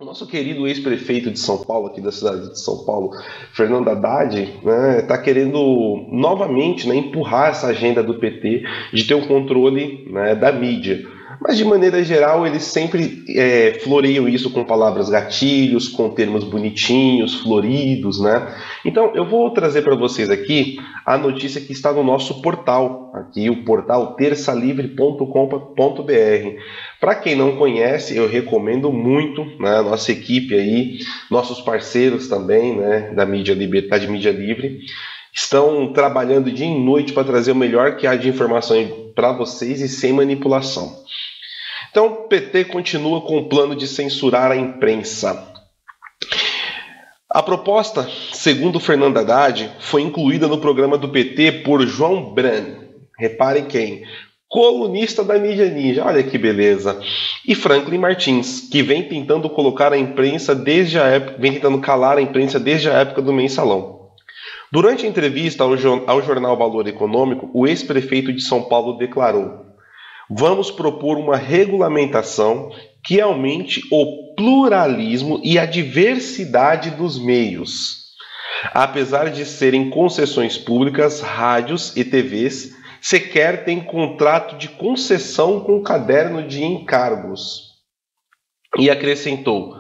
O nosso querido ex-prefeito de São Paulo, aqui da cidade de São Paulo, Fernando Haddad, né, está querendo novamente, né, empurrar essa agenda do PT de ter um controle, né, da mídia. Mas, de maneira geral, eles sempre floreiam isso com palavras gatilhos, com termos bonitinhos, floridos, né? Então, eu vou trazer para vocês aqui a notícia que está no nosso portal, aqui o portal terçalivre.com.br. Para quem não conhece, eu recomendo muito, né, a nossa equipe aí, nossos parceiros também, né, da mídia livre, estão trabalhando dia e noite para trazer o melhor que há de informação para vocês e sem manipulação. Então, o PT continua com o plano de censurar a imprensa. A proposta, segundo Fernando Haddad, foi incluída no programa do PT por João Bran. Reparem quem? Colunista da mídia ninja, olha que beleza. E Franklin Martins, que vem tentando colocar a imprensa desde a época, vem tentando calar a imprensa desde a época do Mensalão. Durante a entrevista ao jornal Valor Econômico, o ex-prefeito de São Paulo declarou: "Vamos propor uma regulamentação que aumente o pluralismo e a diversidade dos meios. Apesar de serem concessões públicas, rádios e TVs sequer têm contrato de concessão com caderno de encargos." E acrescentou: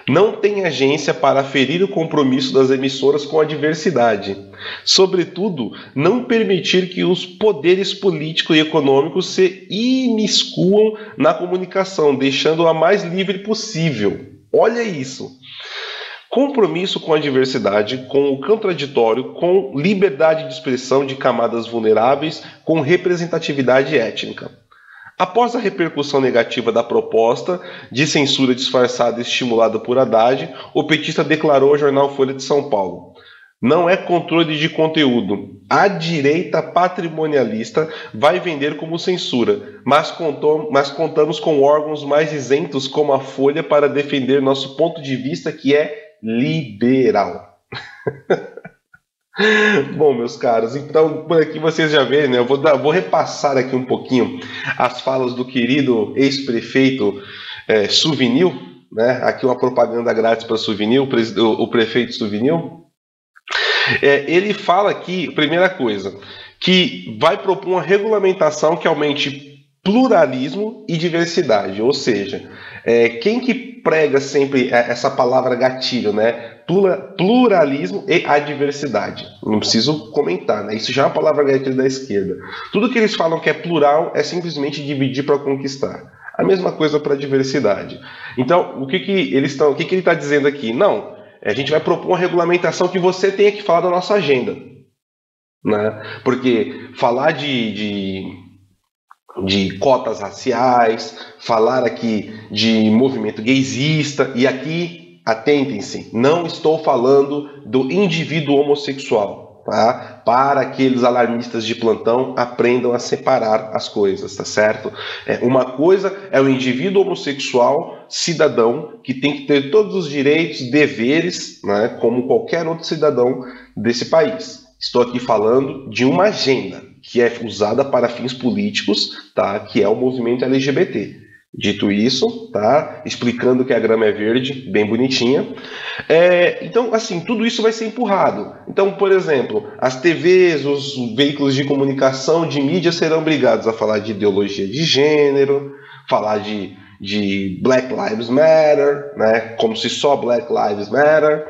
"Não tem agência para aferir o compromisso das emissoras com a diversidade. Sobretudo, não permitir que os poderes político e econômicos se imiscuam na comunicação, deixando-a mais livre possível." Olha isso. Compromisso com a diversidade, com o contraditório, com liberdade de expressão de camadas vulneráveis, com representatividade étnica. Após a repercussão negativa da proposta de censura disfarçada estimulada por Haddad, o petista declarou ao jornal Folha de São Paulo: "Não é controle de conteúdo. A direita patrimonialista vai vender como censura, mas contamos com órgãos mais isentos como a Folha para defender nosso ponto de vista, que é liberal." Bom, meus caros, então por aqui vocês já veem, né? Eu vou repassar aqui um pouquinho as falas do querido ex-prefeito Suvinil, né? Aqui uma propaganda grátis para Suvinil, o prefeito Suvinil. Ele fala aqui, primeira coisa, que vai propor uma regulamentação que aumente pluralismo e diversidade, ou seja, quem que prega sempre essa palavra gatilho, né? Pluralismo e a diversidade. Não preciso comentar, né? Isso já é uma palavra gatilho da esquerda. Tudo que eles falam que é plural é simplesmente dividir para conquistar. A mesma coisa para a diversidade. Então, o que ele está dizendo aqui? Não, a gente vai propor uma regulamentação que você tenha que falar da nossa agenda, né? Porque falar de cotas raciais, falar aqui de movimento gaysista, e aqui, atentem-se, não estou falando do indivíduo homossexual, tá? Para aqueles alarmistas de plantão, aprendam a separar as coisas, tá certo? Uma coisa é o indivíduo homossexual, cidadão, que tem que ter todos os direitos, deveres, né, como qualquer outro cidadão desse país. Estou aqui falando de uma agenda que é usada para fins políticos, tá? Que é o movimento LGBT. Dito isso, tá? Explicando que a grama é verde, bem bonitinha. Então, assim, tudo isso vai ser empurrado. Então, por exemplo, as TVs, os veículos de comunicação, de mídia serão obrigados a falar de ideologia de gênero, falar de Black Lives Matter, né? Como se só Black Lives Matter.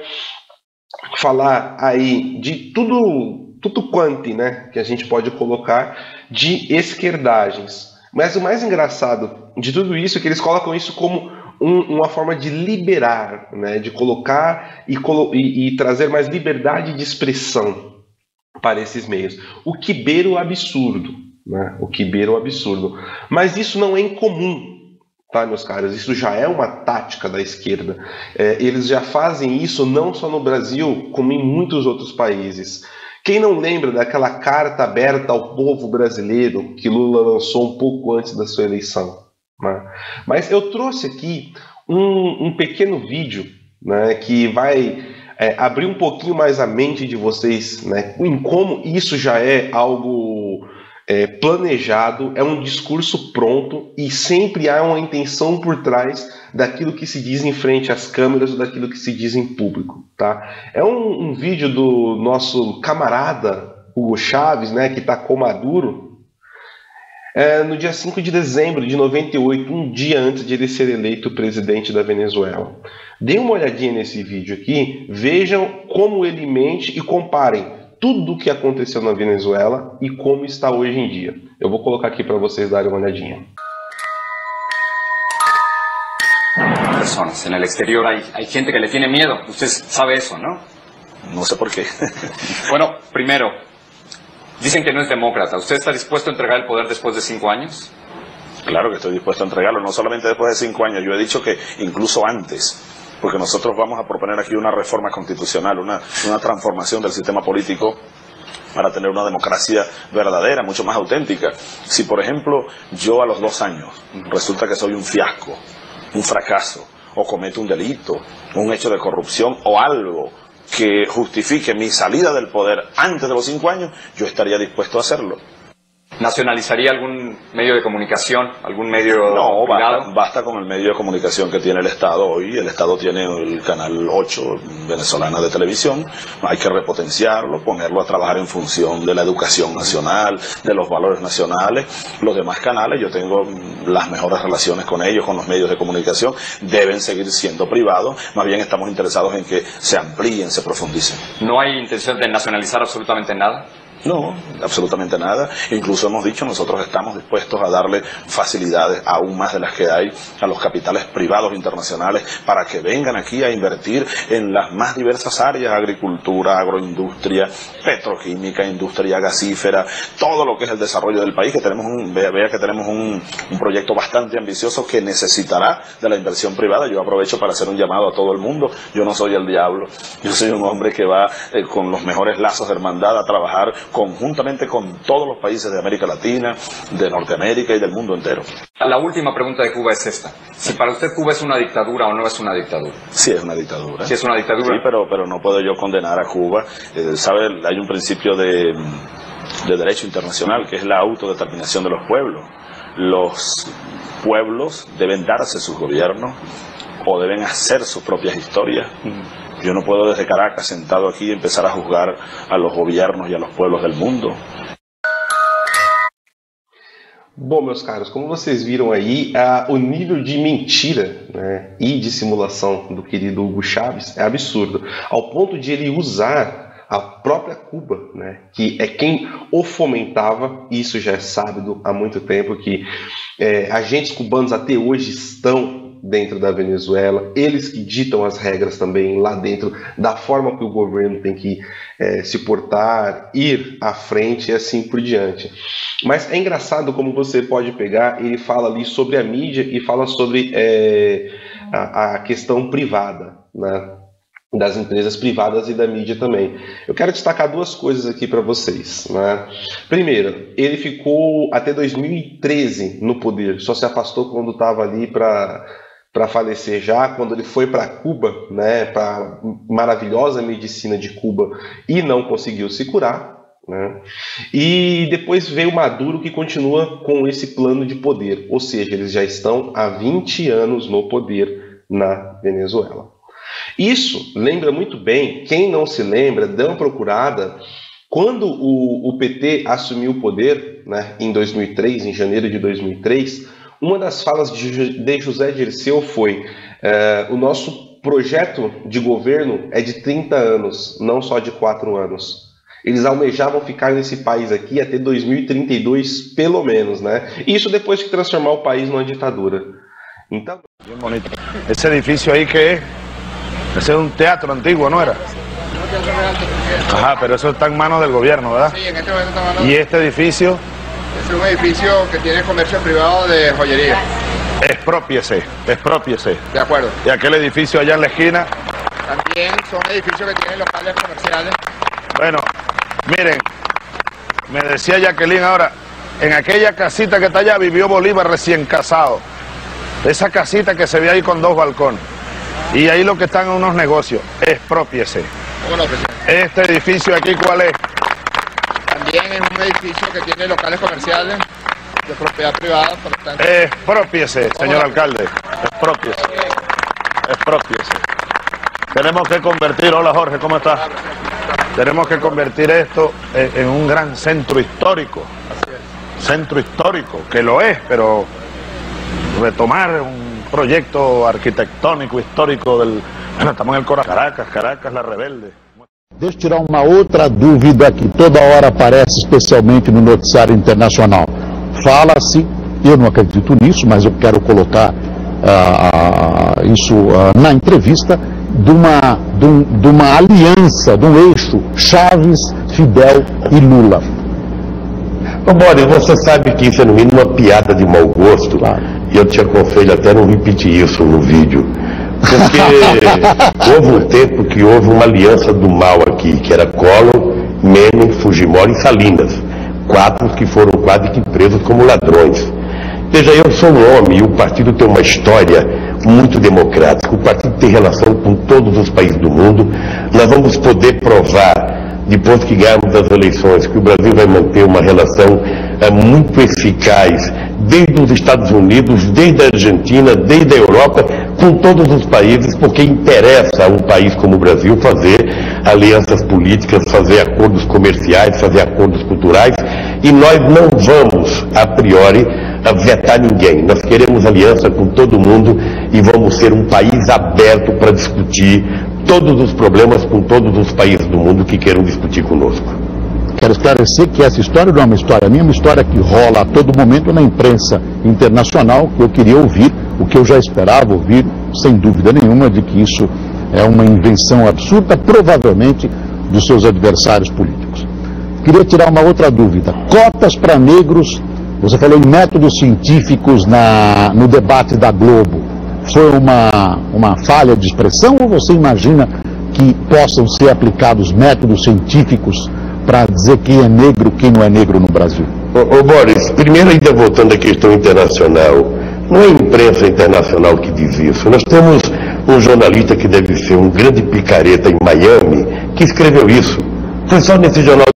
Falar aí de tudo quanto, né, que a gente pode colocar de esquerdagens. Mas o mais engraçado de tudo isso é que eles colocam isso como uma forma de liberar, né, de colocar e trazer mais liberdade de expressão para esses meios. O que beira o absurdo, né? O que beira o absurdo. Mas isso não é incomum, tá, meus caros? Isso já é uma tática da esquerda. Eles já fazem isso não só no Brasil, como em muitos outros países. Quem não lembra daquela carta aberta ao povo brasileiro que Lula lançou um pouco antes da sua eleição, né? Mas eu trouxe aqui um pequeno vídeo, né, que vai abrir um pouquinho mais a mente de vocês, né, em como isso já é algo planejado, é um discurso pronto e sempre há uma intenção por trás daquilo que se diz em frente às câmeras ou daquilo que se diz em público, tá? É um vídeo do nosso camarada Hugo Chávez, né, que está com Maduro, no dia 5 de dezembro de 98, um dia antes de ele ser eleito presidente da Venezuela. Dêem uma olhadinha nesse vídeo aqui, vejam como ele mente e comparem tudo o que aconteceu na Venezuela e como está hoje em dia. Eu vou colocar aqui para vocês darem uma olhadinha. Personas en el exterior hay gente que le tiene miedo. Usted sabe eso, ¿no? No sé por qué. Bueno, primero, dicen que no es demócrata. ¿Usted está dispuesto a entregar el poder después de 5 años? Claro que estoy dispuesto a entregarlo, no solamente después de 5 años, yo he dicho que incluso antes, porque nosotros vamos a proponer aquí una reforma constitucional, una transformación del sistema político para tener una democracia verdadera, mucho más auténtica. Si, por ejemplo, yo a los 2 años resulta que soy un fiasco, un fracaso, o cometo un delito, un hecho de corrupción o algo que justifique mi salida del poder antes de los 5 años, yo estaría dispuesto a hacerlo. ¿Nacionalizaría algún medio de comunicación, algún medio privado? No, basta con el medio de comunicación que tiene el Estado hoy. El Estado tiene el Canal 8 venezolana de televisión. Hay que repotenciarlo, ponerlo a trabajar en función de la educación nacional, de los valores nacionales. Los demás canales, yo tengo las mejores relaciones con ellos, con los medios de comunicación. Deben seguir siendo privados. Más bien estamos interesados en que se amplíen, se profundicen. ¿No hay intención de nacionalizar absolutamente nada? No, absolutamente nada. Incluso hemos dicho, nosotros estamos dispuestos a darle facilidades aún más de las que hay a los capitales privados internacionales para que vengan aquí a invertir en las más diversas áreas: agricultura, agroindustria, petroquímica, industria gasífera, todo lo que es el desarrollo del país, que tenemos vea que tenemos un proyecto bastante ambicioso que necesitará de la inversión privada. Yo aprovecho para hacer un llamado a todo el mundo. Yo no soy el diablo, yo soy un hombre que va con los mejores lazos de hermandad a trabajar conjuntamente con todos los países de América Latina, de Norteamérica y del mundo entero. La última pregunta de Cuba es esta. Si para usted Cuba es una dictadura o no es una dictadura. Sí, es una dictadura. Sí, es una dictadura. Sí, pero no puedo yo condenar a Cuba. ¿Sabe? Hay un principio de derecho internacional que es la autodeterminación de los pueblos. Los pueblos deben darse sus gobiernos o deben hacer sus propias historias. Yo no puedo desde Caracas, sentado aquí, empezar a juzgar a los gobiernos y a los pueblos del mundo. Bom, meus caros, como vocês viram aí, o nível de mentira, né, e de simulação do querido Hugo Chávez é absurdo, ao ponto de ele usar a própria Cuba, né, que é quem o fomentava. Isso já é sábio há muito tempo, que agentes cubanos até hoje estão dentro da Venezuela, eles que ditam as regras também lá dentro da forma que o governo tem que se portar, ir à frente e assim por diante. Mas é engraçado como você pode pegar, ele fala ali sobre a mídia e fala sobre a questão privada, né, das empresas privadas e da mídia também. Eu quero destacar 2 coisas aqui para vocês, né? Primeiro, ele ficou até 2013 no poder, só se afastou quando estava ali para falecer já, quando ele foi para Cuba, né, para a maravilhosa medicina de Cuba, e não conseguiu se curar, né? E depois veio Maduro, que continua com esse plano de poder, ou seja, eles já estão há 20 anos no poder na Venezuela. Isso lembra muito bem, quem não se lembra, dê uma procurada, quando o PT assumiu o poder, né, em 2003, em janeiro de 2003, uma das falas de José Dirceu foi: o nosso projeto de governo é de 30 anos, não só de 4 anos. Eles almejavam ficar nesse país aqui até 2032, pelo menos, né? Isso depois de transformar o país numa ditadura. Então... Bien bonito. Ese edificio ahí, ¿qué es? Ese es un teatro antiguo, ¿no era? Ajá, pero eso está en manos del gobierno, ¿verdad? Sí, en este momento está en manos. ¿Y este edificio? Es un edificio que tiene comercio privado de joyería. Exprópiese, expropiese. De acuerdo. ¿Y aquel edificio allá en la esquina? También son edificios que tienen locales comerciales. Bueno, miren, me decía Jacqueline ahora, en aquella casita que está allá vivió Bolívar recién casado. Esa casita que se ve ahí con 2 balcones. Y ahí lo que están en unos negocios. Exprópiese. Bueno, presidente. Este edificio aquí, ¿cuál es? También es un edificio que tiene locales comerciales de propiedad privada, por lo tanto... Expropiese, señor alcalde, expropiese, expropiese. Tenemos que convertir, hola Jorge, ¿cómo estás? Tenemos que convertir esto en un gran centro histórico. Centro histórico, que lo es, pero retomar un proyecto arquitectónico, histórico del... Bueno, estamos en el corazón. Caracas, la rebelde. Deixa eu tirar uma outra dúvida que toda hora aparece, especialmente no noticiário internacional. Fala-se, eu não acredito nisso, mas eu quero colocar isso na entrevista, de uma aliança, de um eixo Chaves, Fidel e Lula. Boris, você sabe que isso é no mínimo uma piada de mau gosto, claro. E eu te aconselho até não repetir isso no vídeo, porque houve um tempo que houve uma aliança do mal aqui, que era Collor, Menem, Fujimori e Salinas, 4 que foram quase que presos como ladrões. Veja, eu sou um homem e o partido tem uma história muito democrática, o partido tem relação com todos os países do mundo. Nós vamos poder provar, depois que ganharmos as eleições, que o Brasil vai manter uma relação muito eficaz, desde os Estados Unidos, desde a Argentina, desde a Europa, com todos os países, porque interessa a um país como o Brasil fazer alianças políticas, fazer acordos comerciais, fazer acordos culturais, e nós não vamos, a priori, vetar ninguém. Nós queremos aliança com todo mundo e vamos ser um país aberto para discutir todos os problemas com todos os países do mundo que queiram discutir conosco. Quero esclarecer que essa história não é uma história minha, é uma história que rola a todo momento na imprensa internacional, que eu queria ouvir, o que eu já esperava ouvir, sem dúvida nenhuma, de que isso é uma invenção absurda, provavelmente, dos seus adversários políticos. Queria tirar uma outra dúvida. Cotas para negros, você falou em métodos científicos no debate da Globo. Foi uma falha de expressão ou você imagina que possam ser aplicados métodos científicos para dizer quem é negro, quem não é negro no Brasil? Ô Boris, primeiro ainda voltando à questão internacional, não é a imprensa internacional que diz isso. Nós temos um jornalista que deve ser um grande picareta em Miami, que escreveu isso. Foi só nesse jornal